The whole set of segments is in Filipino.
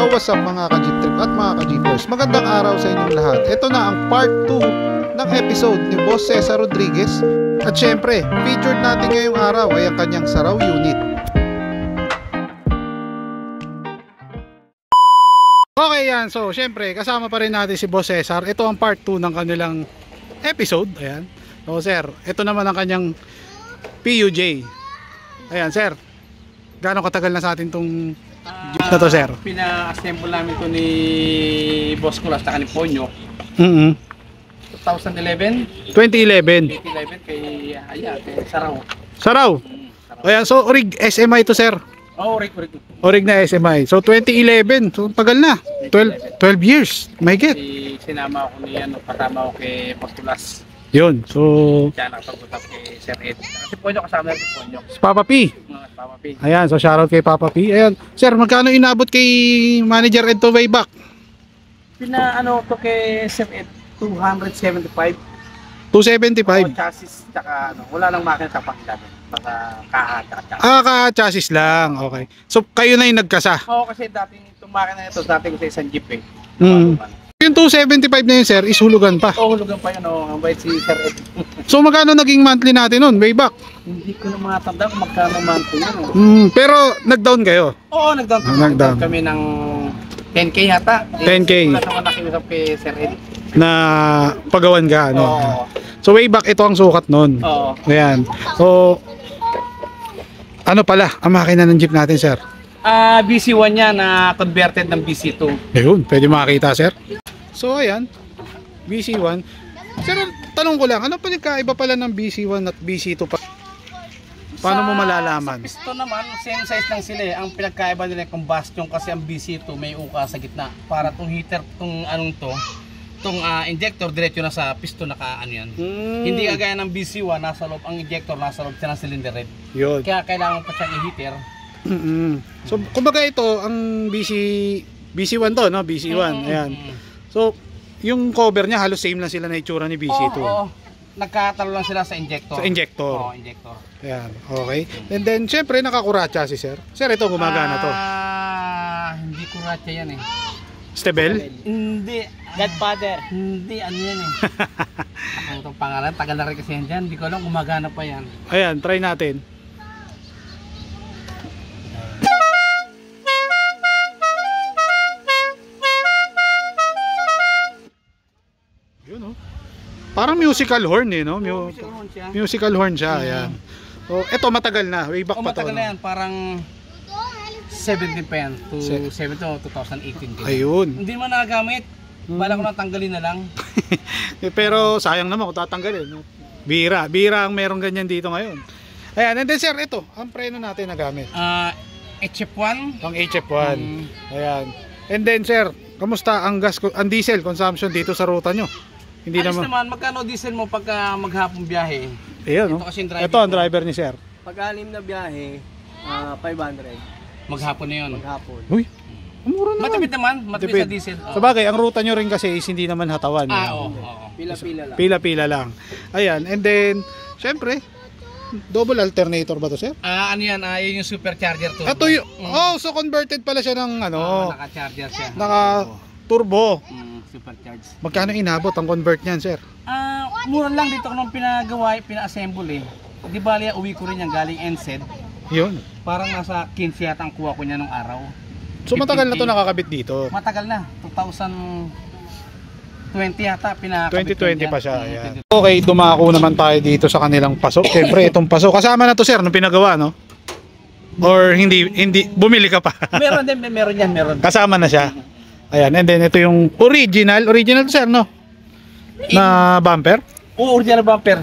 what's up mga ka-Jeep Trip at mga ka-Jeepers? Magandang araw sa inyong lahat. Ito na ang part 2 ng episode ni Boss Cesar Rodriguez. At syempre, featured natin ngayong araw ay ang kanyang Saraw unit. Okay yan, so syempre kasama pa rin natin si Boss Cesar. Ito ang part 2 ng kanilang episode. Ayan. So sir, ito naman ang kanyang PUJ. Ayan sir, gaano katagal na sa atin tong Jeep na to sir? Pina-assemble namin to ni Boss Kulas at ni Ponyo 2011 kay Saraw. Saraw? Ayan, so orig SMI to sir? Oh, orig na SMI. So 2011, so tagal na. 12 years, may get. Sinama ako ni kasama ko kay Boss Kulas. Yun, so siya nakapag-usap kay Sir Ed. Kasi Ponyo kasama rin si Ponyo. Si Papa P. Papa P. Ayan, so shoutout kay Papa P. Ayan, sir, magkano inabot kay Manager Ed to way back? Pina-ano to kay Sir Ed, 275. 275? Chassis, tsaka wala nang makina sa panglaban. Baka kaha, tsaka chassis. Ka-chassis lang, okay. So, kayo na yung nagkasa? Oo, kasi dating itong makina na ito, dating ko sa isang jeep eh. Yung 275 na yun sir, is hulugan pa? Oo, hulugan pa yun, ang bait si Sir Ed. So, magkano naging monthly natin nun, way back? Hindi ko na matanda kung magkano monthly yun. Pero, nag-down kayo? Oo, nag-down kami ng 10K yata. 10K? Wala naman nakiusap kay Sir Ed. Na pagawan ka, ano? Oo. So way back ito ang sukat nun. Oo. Ayan. So ano pala ang makina ng jeep natin sir? BC1 niya na converted ng BC2. Ayun, pwede makita sir. So ayan, BC1. Sir, tanong ko lang, ano pa nagkaiba pala ng BC1 at BC2 pa? Paano mo malalaman? Sa piston naman, same size lang sila eh. Ang pinagkaiba nila yung combustion kasi ang BC2 may uka sa gitna. Para tong heater, tong anong to, tong injector diretso na sa piston naka-ano yan. Hindi kagaya ng BC1 nasa loob, ang injector nasa loob siya ng cylinder head. Yun. Kaya kailangan pa siyang i-heater. So kumbaga ito ang BC1 to, no? BC1. Ayan. So yung cover niya halos same lang sila na itsura ni BC2. Oo. Nagkatalo lang sila sa injector. Sa injector. Oo, injector. Ayan, okay. And then syempre nakakuratsa si sir. Sir, ito gumagana to. Hindi kuratsa yan eh. Stebel? Hindi. Godfather. Hindi, ano yan eh. Ako itong pangalan, tagal na rin kasi yan dyan. Hindi ko alam, gumagana pa yan. Ayan, try natin. Yun oh. Parang musical horn eh, no? Musical horn siya, ayan. So, eto matagal na, way back pa to. Matagal na yan, parang 17 pa yan, 2018. Ayun. Hindi man nagagamit, bala ko nang tanggalin na lang. Pero sayang naman kung tatanggalin. No? Bira ang merong ganyan dito ngayon. Ayan, and then sir, ito, ang preno natin na gamit. HF1. Ang HF1. Ayan. And then sir, kamusta ang diesel consumption dito sa ruta nyo? Hindi naman, magkano diesel mo pagka maghapong biyahe? Ayun, no? Ito ang driver ni sir. Pag-anim na biyahe, 500. Maghapon na yun. Maghapon. Uy, mura naman. Matipid naman, matipid sa diesel. Sa bagay, ang ruta nyo rin kasi is hindi naman hatawan. Oo. Pila-pila lang. Pila-pila lang. Ayan, and then, syempre, double alternator ba to sir? Ano yan, yun yung supercharger to. Ito yung, so converted pala siya ng ano. Naka-charger siya. Naka-turbo. Supercharge. Magkano inabot ang convert niyan sir? Mura lang dito nung pinagawa, pina-assemble eh. Di bali, uwi ko rin yan galing NSED. Yun. Parang nasa 15 yata ang kuha ko niya nung araw. So matagal na to nakakabit dito? Matagal na, 2020 yata pinakabit. 2020 pa siya. Ayan. Okay, dumako naman tayo dito sa kanilang paso. Siyempre itong paso, kasama na to sir nung pinagawa no? Or hindi bumili ka pa? meron yan. Kasama na siya. Ayan, and then ito yung original to sir no? Na bumper? Oo, original bumper.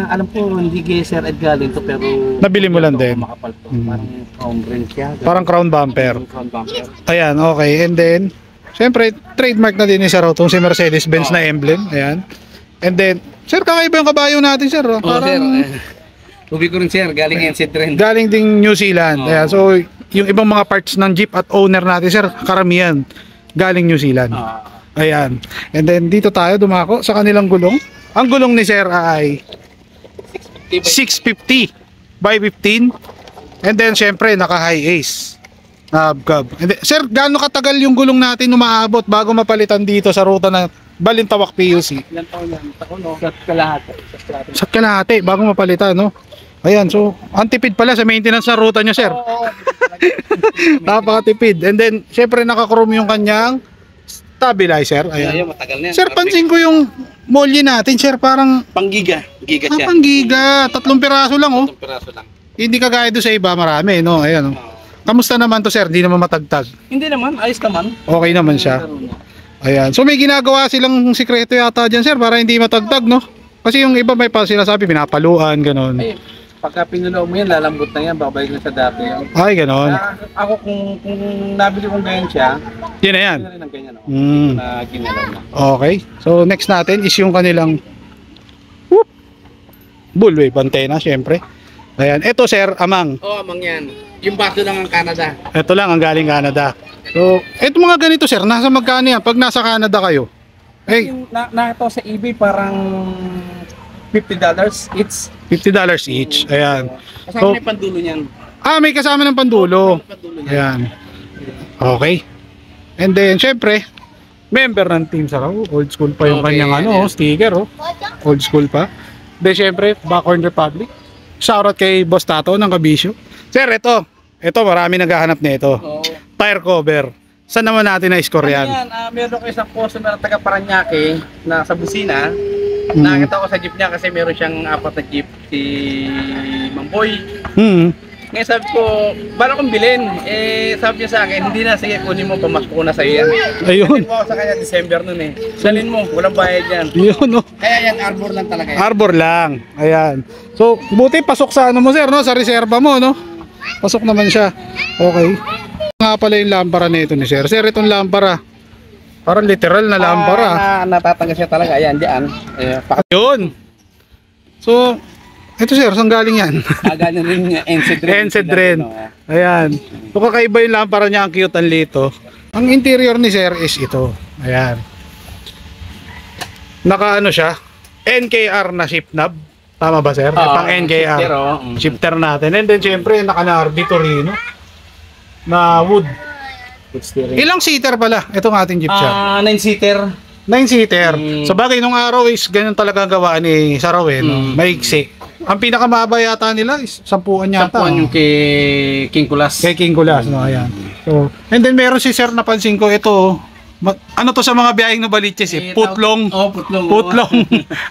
Alam ko hindi kay Sir Ed galing to pero nabili mo lang din. Makapal to. Parang crown rin siya. Parang crown bumper. Crown bumper. Ayan, okay. And then syempre trademark na din ni Sir itong si Mercedes-Benz na emblem. Ayan. And then sir, kakaiba yung kabayo natin sir. Parang uwi ko rin sir, galing NZ rin. Galing ding New Zealand. Ayan, so yung ibang mga parts ng Jeep at owner natin sir, karamihan galing New Zealand. Ayan. And then dito tayo dumako sa kanilang gulong. Ang gulong ni sir ay 650 by 15. And then syempre naka high ace. Hubcap. Sir, gaano katagal yung gulong natin umaabot bago mapalitan dito sa ruta na Balintawak PUC? Ilan taon yan? Taon, no? Sa kalahati. Sa kalahati. Sa kalahati bago mapalitan, no? Ayan, so ang tipid pala sa maintenance ng ruta nyo, sir. Napakatipid. And then, syempre naka-chrome yung kanyang stabilizer. Ayan. Ayun, matagal na yan. Sir, pansin ko yung molly natin, sir, parang Pang-giga. Giga siya. pang giga. 3 piraso lang, oh. 3 piraso lang. Hindi kagaya doon sa iba, marami, no? Ayan, oh. Kamusta naman to, sir? Hindi naman matagtag. Hindi naman, ayos naman. Okay naman siya. Ayan. So may ginagawa silang sikreto yata dyan, sir, para hindi matagtag, no? Kasi yung iba may pa sinasabi, pinapaluan, ganun. Ay, pagka pinulo mo yan, lalambot na yan, babalik na sa dati. Ay, ganun. Ako kung nabili kong ganyan siya, Yun na yan. yun na rin ang ganyan. Oh. Mm. Na ginalaw na. Okay. So next natin is yung kanilang whoop, bullwave antena, syempre. Ayan. Ito, sir, amang. Oo, amang yan. Yung baso lang ang Canada. Ito lang ang galing Canada. So, ito mga ganito, sir, nasa magkano yan? Pag nasa Canada kayo? Eh, Yung na ito sa eBay parang $50 each. $50 each. Ayan. Kasama So, may pandulo niyan. may kasama ng pandulo. Pandulo niyan. Ayan. Okay. And then, syempre, member ng Team Saraw. Old school pa yung Okay, kanyang yan. sticker, oh. Old school pa. Then, syempre, Backhorn Republic. Shoutout kay Boss Tato ng Kabisyo. Sir, ito marami naghahanap nito. Oo. Tire cover. Saan naman natin na-score yan? Yan, meron ko isang customer na taga Paranaque na sa busina. Mm. Nakita ko sa jeep niya kasi meron siyang 4 na jeep si Mamboy. Hmm. Ngayon sabi ko, bala kong bilhin. Sabi niya sa akin, hindi na, sige kunin mo, pamasko ko na sa'yo yan. Ayun. Dalhin mo ako sa kanya December nun eh. Dalhin mo, walang bayad yan. Yun, oh. Kaya yan, arbor lang talaga yan. Arbor lang. Ayan. So, buti pasok sa ano mo, sir, no? Sa reserva mo, no? Pasok naman siya. Okay. Nga pala yung lampara nito ni sir. Sir, itong lampara. Parang literal na lampara. Natatanggal siya talaga, ayan, diyan. Yun. So, ito sir, saan galing yan? Ganyan rin yung NC Dren. NC Dren. Ayan. So, kakaiba yung lampara niya, ang cute, ang lito. Ang interior ni sir is ito. Ayan. Naka ano siya? NKR na shift knob. Tama ba sir? Pang NKR. Shifter natin. And then syempre, naka Nardi Torino. Na wood. Ilang seater pala itong ating jeep siya? 9-seater. 9-seater. So bagay nung araw is ganyan talaga gawa ni Sarawin. No? Maiksi. Ang pinakamahaba yata nila is 10 yata. Sampuan yung kay King Kulas. Kay King Kulas, no? Ayan. So, and then meron si sir napansin ko ito. Ano to sa mga biyaheng na baliches eh? Putlong. Oh, putlong. Putlong.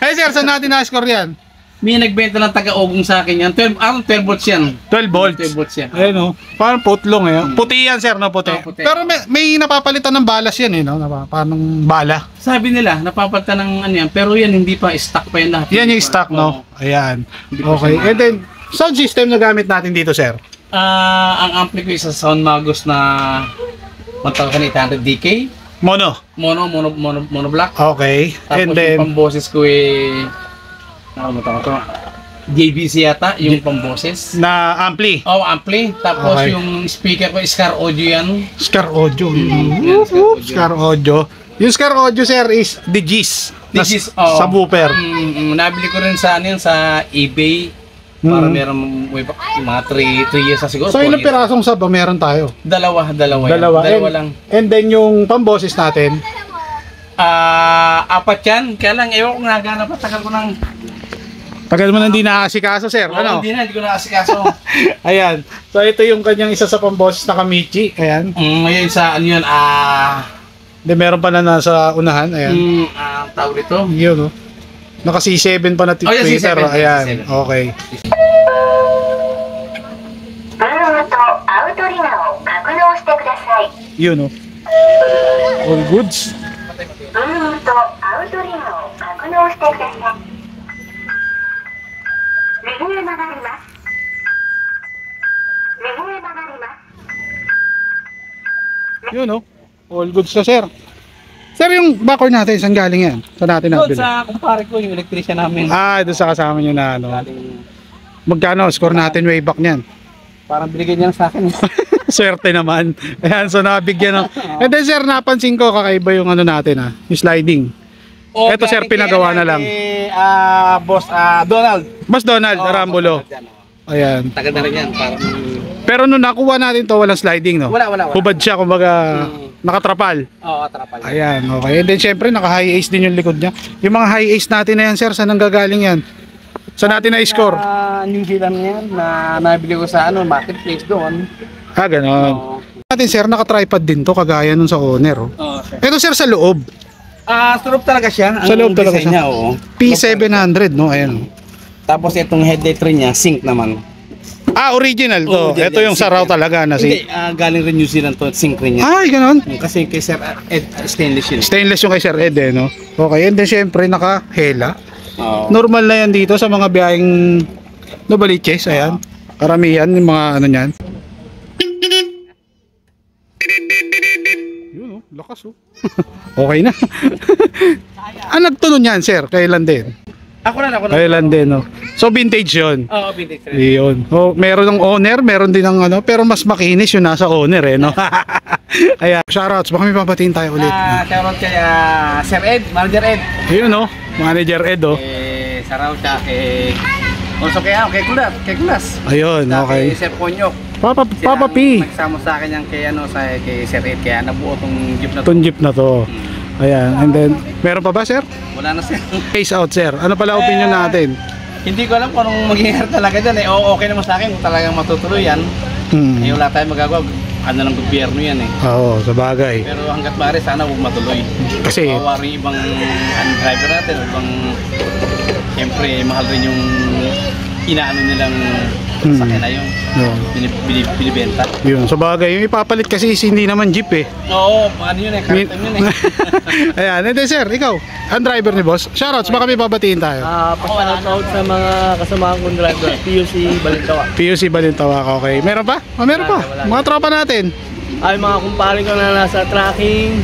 Ay sir, saan natin na-score yan? May nagbenta ng taga-ugong sa akin yan. 12 volts yan. 12 volts. 12 volts yan. Ayun o. Parang putlong eh. Puti yan sir, no? Puti. Oh, puti. Pero may napapalitan ng balas yan eh, no? Parang bala. Sabi nila, napapalitan ng ano yan. Pero yan, hindi pa stock pa yan lahat. Yan yung stock, no? Ayan. Hindi pa Okay. siya And then, sound system na gamit natin dito, sir? Ang ampli ko is sa Sound Magus na 1800 DK. Mono. Mono black. Okay. Tapos And then, yung pamboses ko eh, nakalimutan ko to. JVC yata, yung pamboses. na ampli. Oh, ampli. Tapos Okay. yung speaker ko, Scar Audio yan. Scar Audio. Yan, Scar Audio. Scar Audio. Yung Scar Audio, sir, is the G's. Digis, oh. Subwoofer. Nabili ko rin sa ano yan, sa eBay. Para Mm. meron way back, mga 3 years na siguro. So, 4 ilang years. pirasong sub ba meron tayo? Dalawa yan. Dalawa. lang. And then, yung pamboses natin, 4 yan. Kaya lang, ewan ko nagana pa. Tagal ko ng... tagal mo na hindi nakasikaso, sir. Ano? Hindi ko nakasikaso. Ayan. So, ito yung kanyang isa sa pamboses na Kamichi. Ayan. Ngayon sa ano yun, Then, meron pa na nasa unahan. Ayan. tawag dito. Yun, oh. Naka C7 pa na Oh, yeah, tweeter. C7. Ayan. C7. Okay. ブルーとアウトリガを格納してください。 Yun, oh. All goods. ブルーとアウトリガを格納してください。右へ曲がります。右へ曲がります。 Yun, oh. All goods na, sir. Sir, yung backward natin, saan galing yan? Saan natin Doon nabili? sa kumpare ko, yung electrician namin. Doon sa kasama nyo na ano. Galing, Magkano? Score natin way back niyan. parang binigyan niya sa akin. Swerte naman. Ayan, so nabigyan ng... And then, sir, napansin ko, kakaiba yung ano natin, yung sliding. Eto, sir, pinagawa na lang. Boss Donald. Mas Donald, Arambulo. Boss Donald yan, Ayan. Tagal na rin yan. Parang Pero nung nakuha natin to, walang sliding, no? Wala. Hubad siya, kumbaga, nakatrapal. Oo, trapal. Ayan, okay. And then syempre, naka-high ace din yung likod niya. Yung mga high ace natin na yan, sir, saan nanggagaling yan? Saan natin na-score? New Zealand yan na nabili ko sa marketplace doon. Ganon. Oo. Natin, sir, naka-tripod din to, kagaya nun sa owner, oh. Oo, sir. Ito, sir, sa loob. Sa loob talaga siya. Sa loob talaga design siya. niya, oo. P700, no? Ayan. Tapos itong headlight rin niya, sync naman. Original to. Oo, Ito yung sync saraw yan. talaga na Hindi, galing rin New Zealand to, sync rin niya. Ay, ganon. Kasi kay Sir Ed, stainless yun. Stainless yung kay Sir Ed, eh, no? Okay, and then syempre, naka-hela. Oo. Normal na yan dito sa mga biyaheng Novaliches, ayan. Karamihan, yung mga ano niyan. Yun, oh, lakas, oh. Okay na. Nagtunon yan, sir? Kailan din? Ako na. Kailan din, no? So, vintage yun. Oo, vintage rin. Yun. Oh, meron ng owner, meron din ng ano, pero mas makinis yung nasa owner, eh, no? Ayan, shoutouts. Baka may papatiin tayo ulit. Shoutout kay Sir Ed, Manager Ed. Yun, no? Manager Ed, oh. Saraw siya kay... Also kay Kulas. Ayun, okay. Kay Sir Ponyok. Papa Silang P. nagsama sa akin yan kay Sir Ed, kaya nabuo tong jeep na to. Itong jeep na to. Ayan, and then, meron pa ba, sir? Wala na sir. Face out, sir. Ano pala opinion natin? Hindi ko alam kung anong magiging talaga dyan. Okay naman sa akin kung talagang matutuloy yan. Wala tayong magagawa. Ano ng gobyerno yan eh. Oo, sa bagay. Pero hanggat maaari sana huwag matuloy. Kasi, Kawawa rin ibang driver natin. Ibang, siyempre, mahal rin yung inaano nilang sakyan na yung binibenta. yun, sa bagay. Yung ipapalit kasi hindi naman jeep, eh. Oo, ano yun eh. Karatam yun eh. Ayan, and then, sir, ikaw, ang driver ni boss. Shoutouts, baka may babatiin tayo. Pa-shoutout sa mga kasamahan kong driver, PUC Balintawa. PUC Balintawak, okay. Meron pa? Meron pa. Mga tropa natin. Ay, mga kumpare ko na nasa tracking,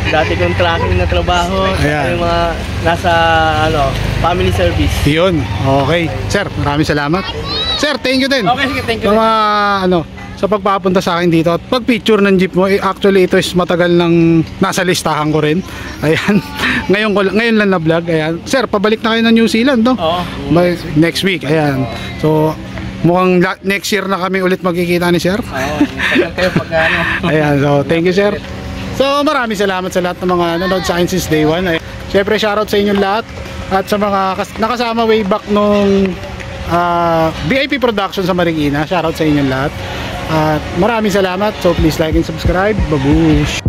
dati kong tracking na trabaho, Ayan. ay mga nasa family service. Yun, okay. Sir, maraming salamat. Sir, thank you din. Okay, sige, thank you. Sa mga, sa pagpapunta sa akin dito at pag-picture ng jeep mo, actually ito is matagal nang nasa listahan ko rin. Ayan. Ngayon lang na vlog. Ayan. Sir, pabalik na kayo ng New Zealand, no? Oo. Next week. Ayan. So, mukhang next year na kami ulit magkikita ni sir. Oo, tagal kayo pag ano. Ayan. So, thank you, sir. So, maraming salamat sa lahat ng mga nanonood sa akin since day one. Siyempre, shoutout sa inyong lahat at sa mga nakasama way back nung VIP Production sa Marikina. Shoutout sa inyong lahat. At maraming salamat. So please like and subscribe. Babush!